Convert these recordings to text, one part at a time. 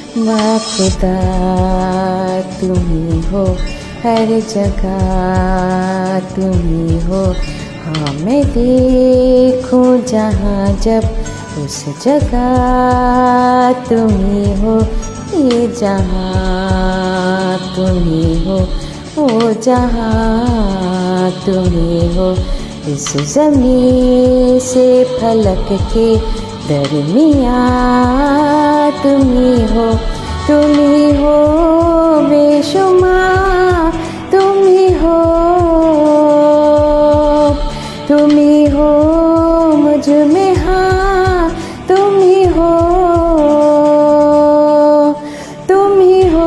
खुदा तुम ही हो, हर जगह तुम ही हो। हाँ मैं देखूं जहाँ जब उस जगह तुम ही हो। ये जहाँ तुम ही हो, वो जहाँ तुम ही हो। इस ज़मीं से फलक के दरमियाँ तुम ही हो। तुम ही हो बेशुमार, तुम ही हो, तुम ही हो मुझ में। हाँ तुम ही हो, तुम ही हो।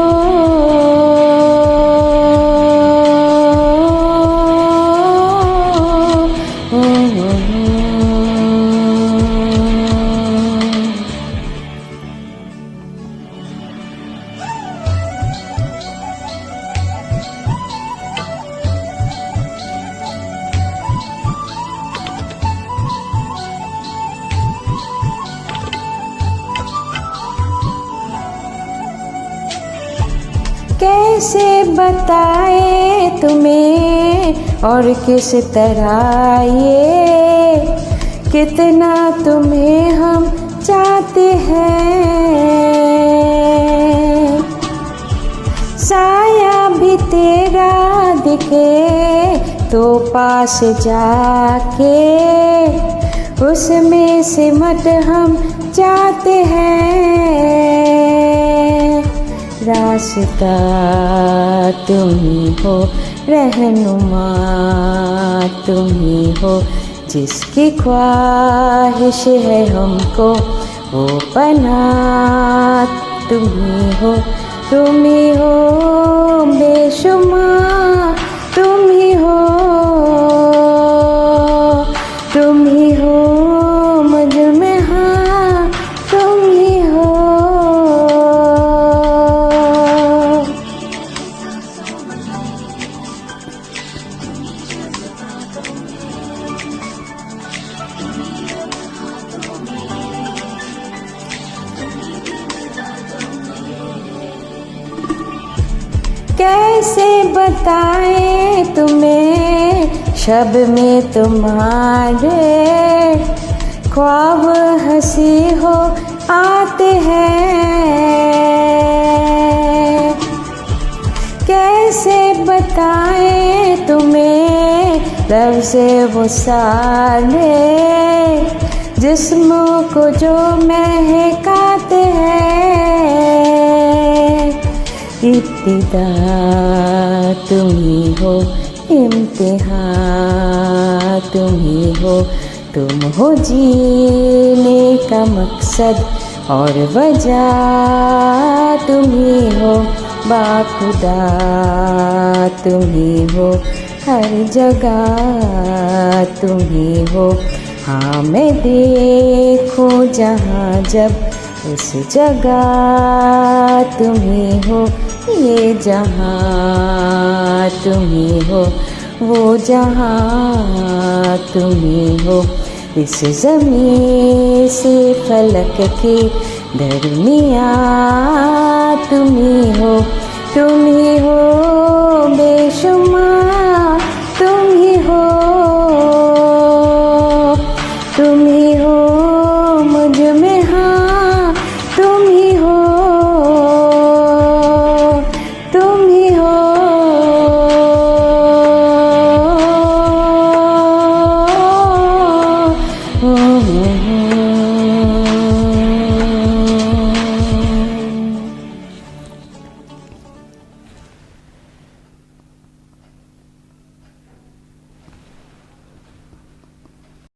कैसे बताए तुम्हें और किस तरह ये, कितना तुम्हें हम चाहते हैं। साया भी तेरा दिखे तो पास जाके उसमें सिमट हम जाते हैं। रास्ता तुम ही हो, रहनुमा तुम ही हो। जिसकी ख्वाहिश है हमको वो पनाह तुम ही हो। तुम ही हो बेशुमार, तुम ही हो, तुम ही हो मुझ में। हाँ तुम ही हो। कैसे बताएं तुम्हें शब में तुम्हारे ख्वाब हंसी हो आते हैं। कैसे बताएं तुम्हें लफ्ज़ वो सारे जिस्मों को जो महकाते हैं। इब्तिदा तुम ही हो, इम्तिहान तुम ही हो। तुम हो जीने का मकसद और वजह तुम ही हो। बाखुदा तुम ही हो, हर जगह तुम ही हो। हाँ मैं देखूं जहाँ जब उस जगह तुम ही हो। ये जहाँ तुम ही हो, वो जहाँ तुम ही हो। इस ज़मीं से फलक के दरमियाँ तुम ही हो। तुम ही हो बेशुमार, तुम ही हो, तुम ही हो मुझ में। हाँ तुम ही हो, तुम ही हो। Oh